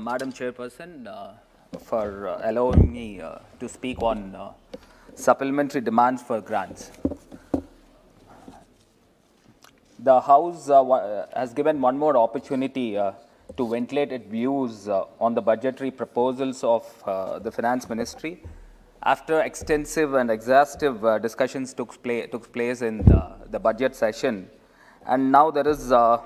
Madam Chairperson, for allowing me to speak on supplementary demands for grants. The House has given one more opportunity to ventilate its views on the budgetary proposals of the Finance Ministry. After extensive and exhaustive discussions took place in the budget session, and now there is the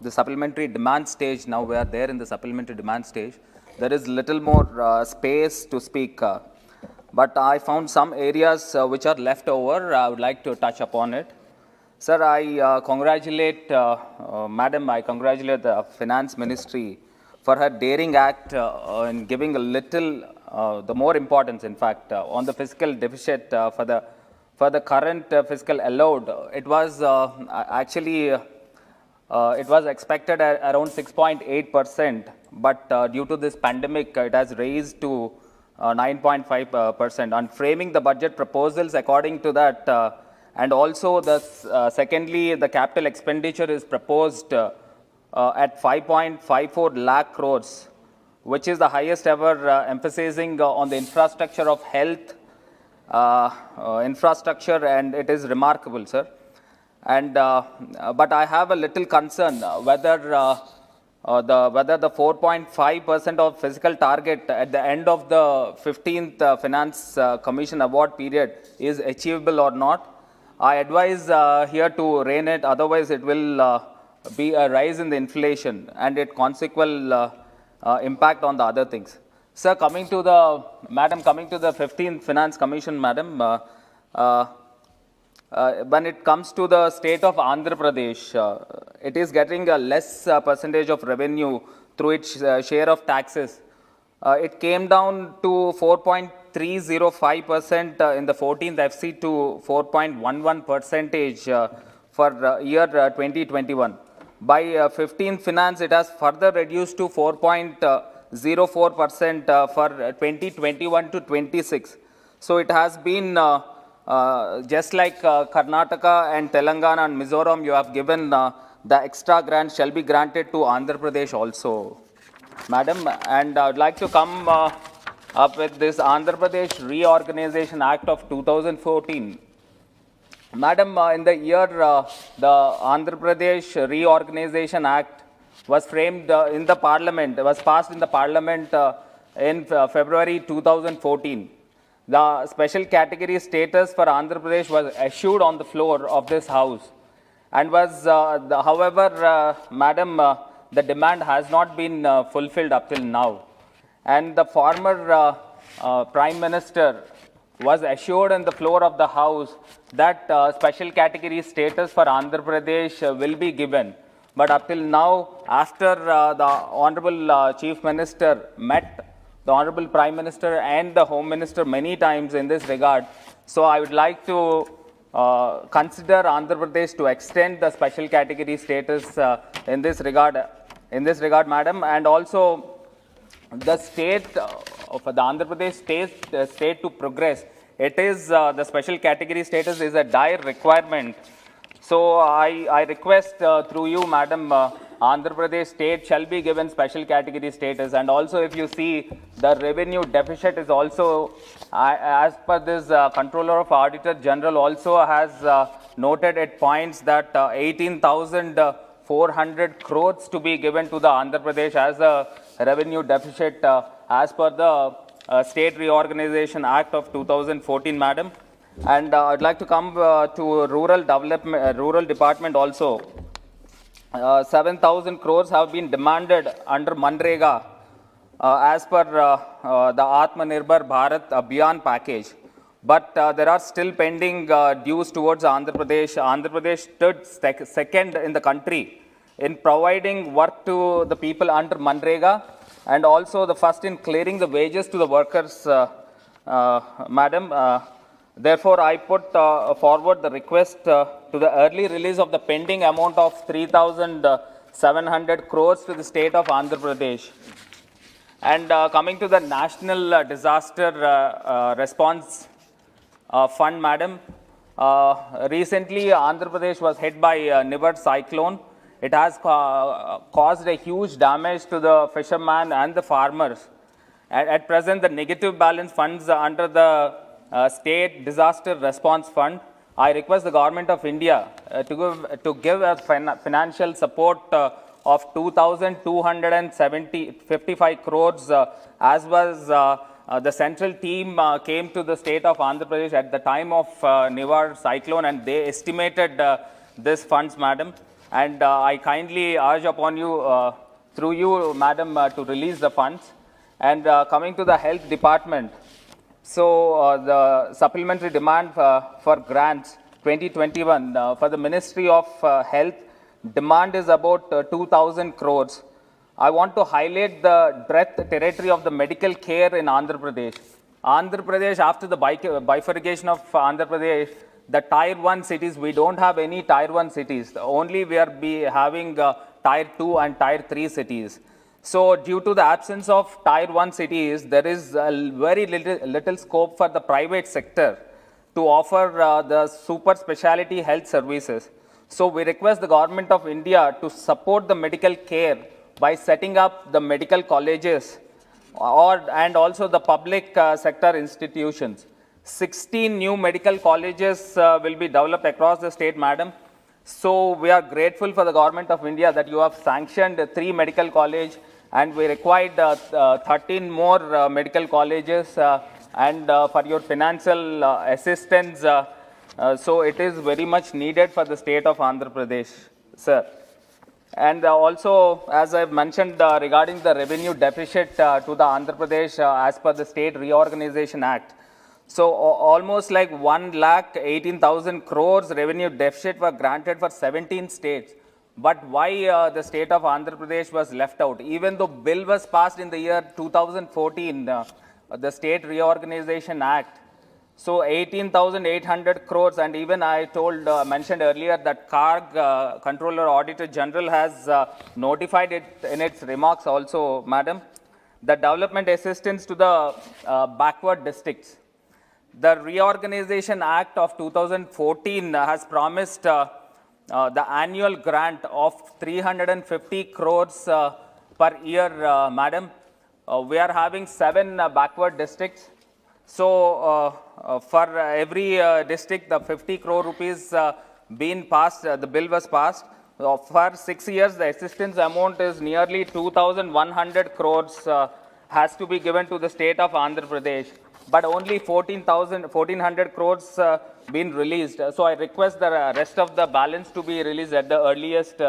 supplementary demand stage. Now we are there in the supplementary demand stage. There is little more space to speak, but I found some areas which are left over. I would like to touch upon it. Sir, I congratulate, Madam, I congratulate the Finance Ministry for her daring act in giving a little, the more importance, in fact, on the fiscal deficit for the current fiscal allowed. It was actually, it was expected at around 6.8%, but due to this pandemic, it has raised to 9.5%. On framing the budget proposals according to that, and also, secondly, the capital expenditure is proposed at 5.54 lakh crores, which is the highest ever, emphasizing on the infrastructure of health, infrastructure, and it is remarkable, sir. And but I have a little concern whether the 4.5% of fiscal target at the end of the 15th Finance Commission award period is achievable or not. I advise here to rein it, otherwise it will be a rise in the inflation and it consequent impact on the other things. Sir, coming to the 15th Finance Commission, Madam, when it comes to the state of Andhra Pradesh, it is getting a less percentage of revenue through its share of taxes. It came down to 4.305% in the 14th FC to 4.11% for year 2021. By 15th Finance, it has further reduced to 4.04% for 2021 to 26. So it has been just like Karnataka and Telangana and Mizoram, you have given the extra grant shall be granted to Andhra Pradesh also, Madam. And I would like to come up with this Andhra Pradesh Reorganization Act of 2014. Madam, in the year, the Andhra Pradesh Reorganization Act was framed in the Parliament, was passed in the Parliament in February 2014. The special category status for Andhra Pradesh was assured on the floor of this House, and was, however, Madam, the demand has not been fulfilled up till now. And the former Prime Minister was assured on the floor of the House that special category status for Andhra Pradesh will be given. But up till now, after the Honorable Chief Minister met the Honorable Prime Minister and the Home Minister many times in this regard, so I would like to consider Andhra Pradesh to extend the special category status in this regard, Madam. And also, the state of the Andhra Pradesh state to progress, it is the special category status is a dire requirement. So I request through you, Madam, Andhra Pradesh state shall be given special category status. And also, if you see, the revenue deficit is also, as per this Controller of Auditor General also has noted at points that 18,400 crores to be given to the Andhra Pradesh as a revenue deficit as per the State Reorganization Act of 2014, Madam. And I'd like to come to rural development, rural department also. 7,000 crores have been demanded under Manrega as per the Atmanirbhar Bharat Abhiyan package. But there are still pending dues towards Andhra Pradesh. Andhra Pradesh stood second in the country in providing work to the people under Manrega, and also the first in clearing the wages to the workers, Madam. Therefore, I put forward the request to the early release of the pending amount of 3,700 crores to the state of Andhra Pradesh. And coming to the National Disaster Response Fund, Madam, recently Andhra Pradesh was hit by Nivar cyclone, It has caused a huge damage to the fishermen and the farmers. At present, the negative balance funds under the State Disaster Response Fund. I request the Government of India to give a financial support of 2,255 crores, as was the central team came to the state of Andhra Pradesh at the time of Nivar cyclone, and they estimated this funds, madam. And I kindly urge upon you, through you, madam, to release the funds. And coming to the health department, so the supplementary demand for grants 2021 for the Ministry of Health, demand is about 2,000 crores. I want to highlight the breadth territory of the medical care in Andhra Pradesh. Andhra Pradesh, after the bifurcation of Andhra Pradesh, the Tier 1 cities, we don't have any Tier 1 cities. Only we are having Tier 2 and Tier 3 cities. So due to the absence of Tier 1 cities, there is very little scope for the private sector to offer the super specialty health services. So we request the Government of India to support the medical care by setting up the medical colleges and also the public sector institutions. 16 new medical colleges will be developed across the state, madam. So we are grateful for the Government of India that you have sanctioned 3 medical colleges, and we required 13 more medical colleges and for your financial assistance. So it is very much needed for the state of Andhra Pradesh, sir. And also, as I've mentioned regarding the revenue deficit to the Andhra Pradesh as per the State Reorganization Act. So almost like 1,18,000 crores revenue deficit were granted for 17 states. But why the state of Andhra Pradesh was left out? Even though bill was passed in the year 2014, the State Reorganization Act. So 18,800 crores, and even I mentioned earlier that CARG, Controller Auditor General, has notified it in its remarks also, madam, the development assistance to the backward districts. The Reorganization Act of 2014 has promised the annual grant of 350 crores per year, madam. We are having 7 backward districts. So for every district, the 50 crore rupees being passed, the bill was passed. For 6 years, the assistance amount is nearly 2,100 crores has to be given to the state of Andhra Pradesh. But only 1,400 crores been released. So I request the rest of the balance to be released at the earliest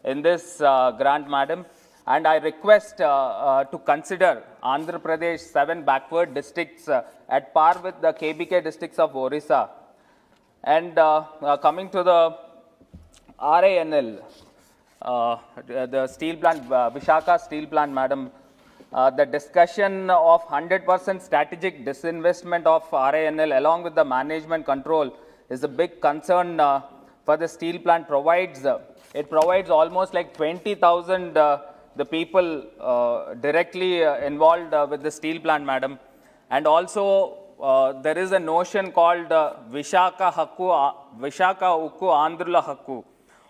in this grant, madam. And I request to consider Andhra Pradesh 7 backward districts at par with the KBK districts of Orissa. And coming to the RINL, the steel plant, Vishaka steel plant, madam, the discussion of 100% strategic disinvestment of RINL along with the management control is a big concern for the steel plant. It provides almost like 20,000 the people directly involved with the steel plant, madam. And also there is a notion called Vishaka Ukku Andhrula Hakku.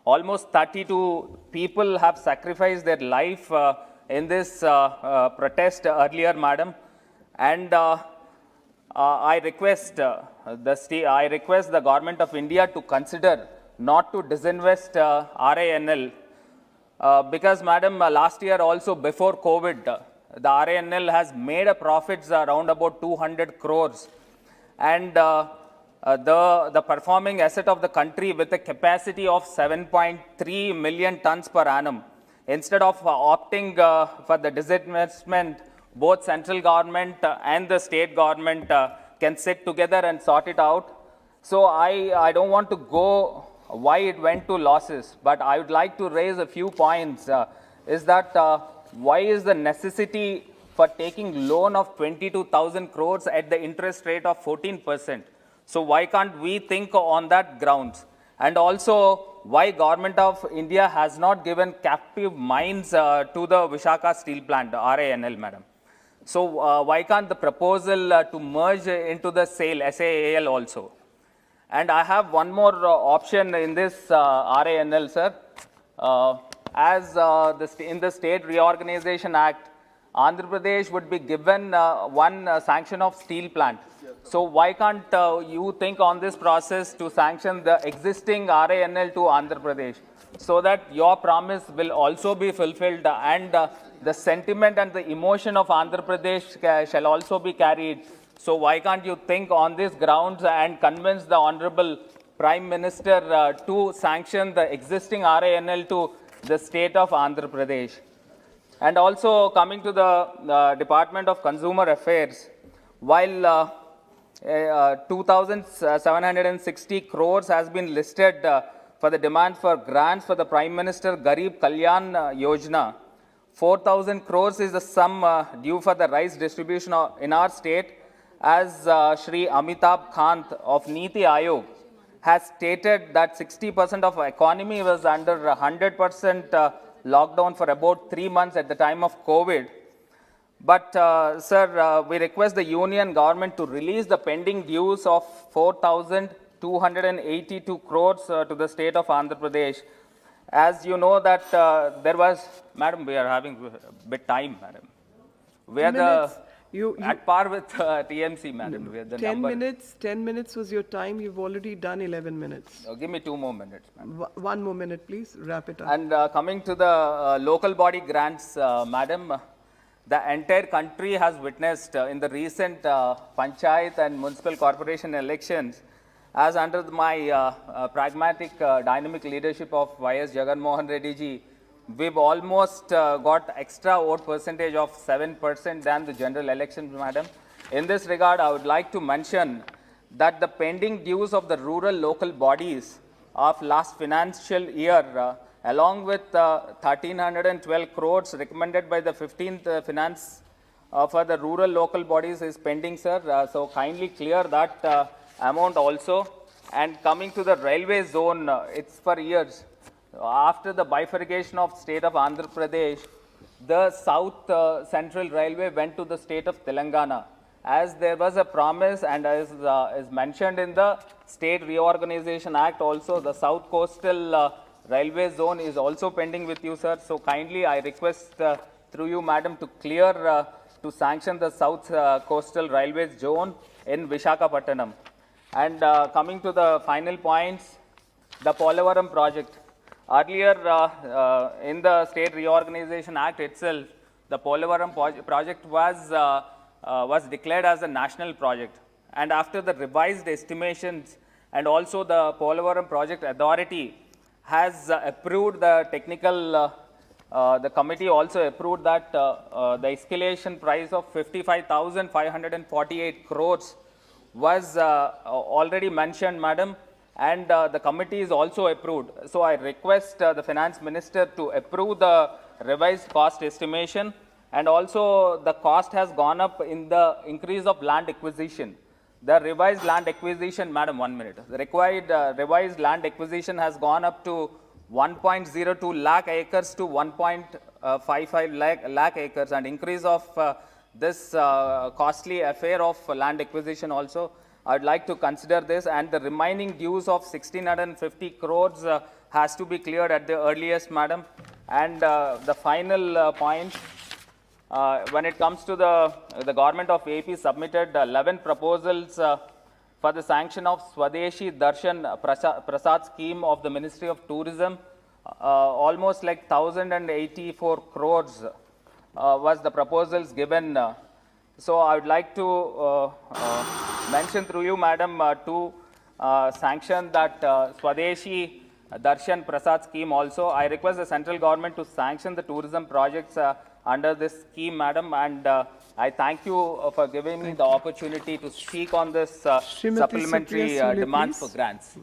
Almost 32 people have sacrificed their life in this protest earlier, madam. And I request the Government of India to consider not to disinvest RINL. Because, madam, last year also before COVID, the RINL has made a profits around about 200 crores. And the performing asset of the country with a capacity of 7.3 million tons per annum. Instead of opting for the disinvestment, both central government and the state government can sit together and sort it out. So I don't want to go why it went to losses, but I would like to raise a few points. Is that why is the necessity for taking loan of 22,000 crores at the interest rate of 14%? So why can't we think on that grounds? And also, why Government of India has not given captive mines to the Vishaka steel plant, RINL, madam? So why can't the proposal to merge into the SAIL also? And I have one more option in this RINL, sir. as in the State Reorganization Act, Andhra Pradesh would be given one sanction of steel plant. So why can't you think on this process to sanction the existing RANL to Andhra Pradesh, so that your promise will also be fulfilled and the sentiment and the emotion of Andhra Pradesh shall also be carried. So why can't you think on these grounds and convince the Honorable Prime Minister to sanction the existing RANL to the state of Andhra Pradesh? And also coming to the Department of Consumer Affairs, while 2,760 crores has been listed for the demand for grants for the Prime Minister Garib Kalyan Yojana, 4,000 crores is the sum due for the rice distribution in our state, as Shri Amitabh Kant of Niti Aayog has stated that 60% of economy was under 100% lockdown for about 3 months at the time of COVID. But, sir, we request the union government to release the pending dues of 4,282 crores to the state of Andhra Pradesh. As you know that there was, madam, we are having a bit time, madam. We are at par with TMC, madam. We are the 10 minutes, 10 minutes was your time. You've already done 11 minutes. Give me 2 more minutes, madam. 1 more minute, please. Wrap it up. And coming to the local body grants, madam, the entire country has witnessed in the recent panchayat and municipal corporation elections, as under my pragmatic, dynamic leadership of Y.S. Jagan Mohan Reddy ji, we've almost got extra vote percentage of 7% than the general elections, madam. In this regard, I would like to mention that the pending dues of the rural local bodies of last financial year, along with 1,312 crores recommended by the 15th finance for the rural local bodies is pending, sir. So kindly clear that amount also. And coming to the railway zone, it's for years. After the bifurcation of state of Andhra Pradesh, the South Central Railway went to the state of Telangana, as there was a promise, and as is mentioned in the State Reorganization Act also, the South Coastal Railway Zone is also pending with you, sir. So kindly I request through you, madam, to clear to sanction the South Coastal Railway Zone in Visakhapatnam. And coming to the final points, the Polavaram project. Earlier, in the State Reorganization Act itself, the Polavaram project was declared as a national project. And after the revised estimations, and also the Polavaram Project Authority has approved the technical, the committee also approved that the escalation price of 55,548 crores was already mentioned, madam, and the committee is also approved. So I request the finance minister to approve the revised cost estimation, and also the cost has gone up in the increase of land acquisition. The revised land acquisition, madam, 1 minute. The required revised land acquisition has gone up to 1.02 lakh acres to 1.55 lakh acres, and increase of this costly affair of land acquisition also. I would like to consider this, and the remaining dues of 1,650 crores has to be cleared at the earliest, madam. And the final point, when it comes to the government of AP submitted 11 proposals for the sanction of Swadeshi Darshan Prasad scheme of the Ministry of Tourism, almost like 1,084 crores was the proposals given. So I would like to mention through you, madam, to sanction that Swadeshi Darshan Prasad scheme also. I request the central government to sanction the tourism projects under this scheme, madam, and I thank you for giving me the opportunity to speak on this supplementary demands for grants.